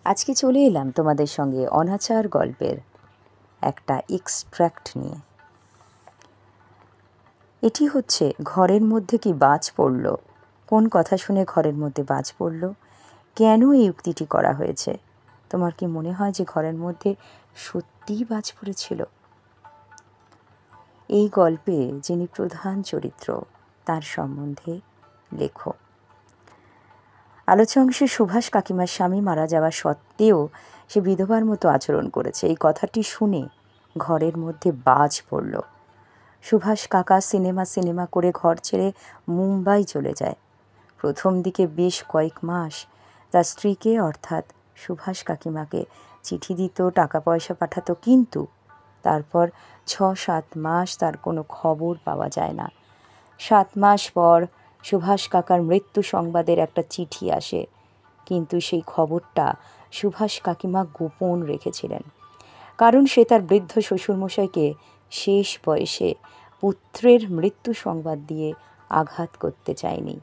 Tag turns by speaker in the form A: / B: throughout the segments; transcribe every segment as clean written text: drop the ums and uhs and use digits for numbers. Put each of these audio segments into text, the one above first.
A: আজকে চলে এলাম তোমাদের সঙ্গে অনাচার গল্পের একটা এক্সট্র্যাক্ট নিয়ে। এটি হচ্ছে ঘরের মধ্যে কি বাজ পড়ল, কোন কথা শুনে ঘরের মধ্যে বাজ পড়ল, কেন এই উক্তিটি করা হয়েছে। তোমার কি মনে হয় যে ঘরের মধ্যে সত্যিই বাজ পড়েছিল? এই গল্পে যিনি প্রধান চরিত্র তার সম্বন্ধে লেখো। আলোচ্য অংশে সুভাষ কাকিমার স্বামী মারা যাওয়া সত্ত্বেও সে বিধবার মতো আচরণ করেছে। এই কথাটি শুনে ঘরের মধ্যে বাজ পড়ল। সুভাষ কাকা সিনেমা করে ঘর ছেড়ে মুম্বাই চলে যায়। প্রথম দিকে বেশ কয়েক মাস তার স্ত্রীকে অর্থাৎ সুভাষ কাকিমাকে চিঠি দিত, টাকা পয়সা পাঠাতো, কিন্তু তারপর 6-7 মাস তার কোনো খবর পাওয়া যায় না। 7 মাস পর সুভাষ কাকার মৃত্যু সংবাদের একটা চিঠি আসে, কিন্তু সেই খবরটা সুভাষ কাকিমা গোপন রেখেছিলেন, কারণ সে তার বৃদ্ধ শ্বশুরমশাইকে শেষ বয়সে পুত্রের মৃত্যু সংবাদ দিয়ে আঘাত করতে চায়নি।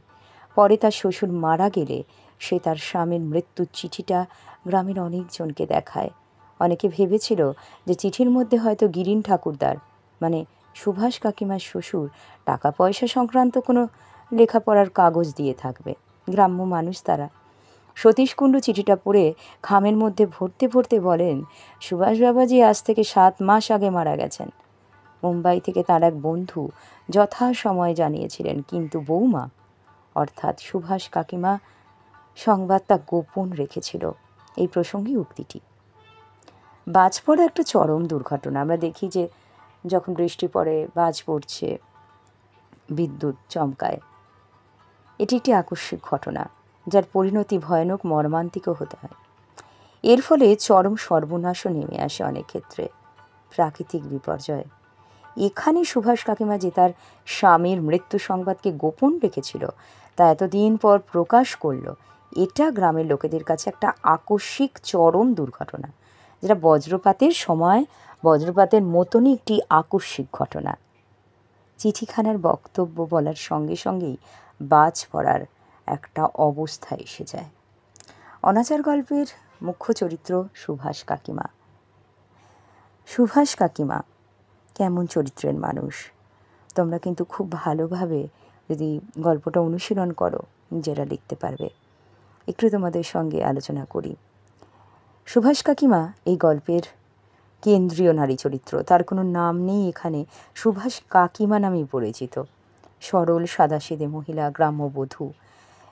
A: পরে তার শ্বশুর মারা গেলে সে তার স্বামীর মৃত্যুর চিঠিটা গ্রামের অনেকজনকে দেখায়। অনেকে ভেবেছিল যে চিঠির মধ্যে হয়তো গিরিন ঠাকুরদার মানে সুভাষ কাকিমার শ্বশুর টাকা পয়সা সংক্রান্ত কোনো লেখাপড়ার কাগজ দিয়ে থাকবে। গ্রাম্য মানুষ তারা। সতীশ কুণ্ডু চিঠিটা পড়ে খামের মধ্যে ভরতে ভরতে বলেন, সুভাষ বাবাজি আজ থেকে 7 মাস আগে মারা গেছেন। মুম্বাই থেকে তার এক বন্ধু যথাসময়ে জানিয়েছিলেন, কিন্তু বৌমা অর্থাৎ সুভাষ কাকিমা সংবাদটা গোপন রেখেছিল। এই প্রসঙ্গে উক্তিটি। বাজ পড়া একটা চরম দুর্ঘটনা। আমরা দেখি যে যখন বৃষ্টি পড়ে বাজ পড়ছে, বিদ্যুৎ চমকায়। এটি একটি আকস্মিক ঘটনা, যার পরিণতি ভয়ানক মর্মান্তিকও হতে হয়। এর ফলে চরম সর্বনাশও নেমে আসে অনেক ক্ষেত্রে, প্রাকৃতিক বিপর্যয়। এখানে সুভাষ কাকিমা যে তার স্বামীর মৃত্যু সংবাদকে গোপন রেখেছিল তা এতদিন পর প্রকাশ করল, এটা গ্রামের লোকেদের কাছে একটা আকস্মিক চরম দুর্ঘটনা, যেটা বজ্রপাতের সময় বজ্রপাতের মতনই একটি আকস্মিক ঘটনা। চিঠিখানার বক্তব্য বলার সঙ্গে সঙ্গেই বাজ পড়ার একটা অবস্থা এসে যায়। অনাচার গল্পের মুখ্য চরিত্র সুভাষ কাকিমা। সুভাষ কাকিমা কেমন চরিত্রের মানুষ তোমরা কিন্তু খুব ভালোভাবে যদি গল্পটা অনুশীলন করো নিজেরা লিখতে পারবে। একটু তোমাদের সঙ্গে আলোচনা করি। সুভাষ কাকিমা এই গল্পের কেন্দ্রীয় নারী চরিত্র। তার কোনো নাম নেই এখানে, সুভাষ কাকিমা নামেই পরিচিত। সরল সাদাসিধে মহিলা, গ্রাম্যবধূ।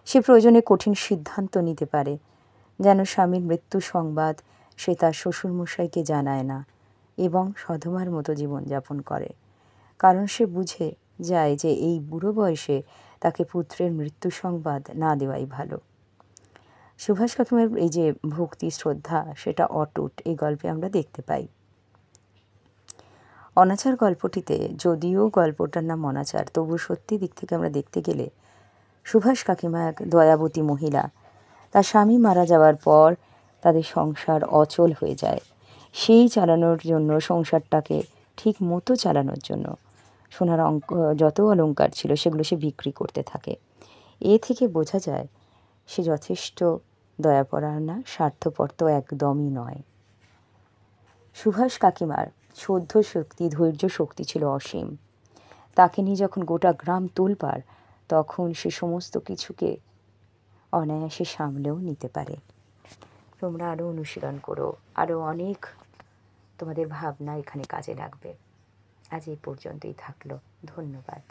A: সে প্রয়োজনে কঠিন সিদ্ধান্ত নিতে পারে, যেন স্বামীর মৃত্যু সংবাদ সে তার শ্বশুরমশাইকে জানায় না এবং সধবার মতো জীবনযাপন করে, কারণ সে বুঝে যায় যে এই বুড়ো বয়সে তাকে পুত্রের মৃত্যু সংবাদ না দেওয়াই ভালো। সুভাষ কাকিমার এই যে ভক্তি শ্রদ্ধা সেটা অটুট এই গল্পে আমরা দেখতে পাই। অনাচার গল্পটিতে যদিও গল্পটার নাম অনাচার, তবু সত্যি দিক থেকে আমরা দেখতে গেলে সুভাষ কাকিমা এক দয়াবতী মহিলা। তার স্বামী মারা যাওয়ার পর তাদের সংসার অচল হয়ে যায়। সেই চালানোর জন্য, সংসারটাকে ঠিক মতো চালানোর জন্য সোনার যত অলংকার ছিল সেগুলো সে বিক্রি করতে থাকে। এ থেকে বোঝা যায় সে যথেষ্ট দয়াপরায়ণা, স্বার্থপর তো একদমই নয়। সুভাষ কাকিমার সহ্য শক্তি, ধৈর্য শক্তি ছিল অসীম। তাকে নিয়ে যখন গোটা গ্রাম তোলপাড়, তখন সে সমস্ত কিছুকে অনায়াসে সামলেও নিতে পারে। তোমরা আরও অনুশীলন করো, আরও অনেক তোমাদের ভাবনা এখানে কাজে লাগবে। আজ এই পর্যন্তই থাকলো। ধন্যবাদ।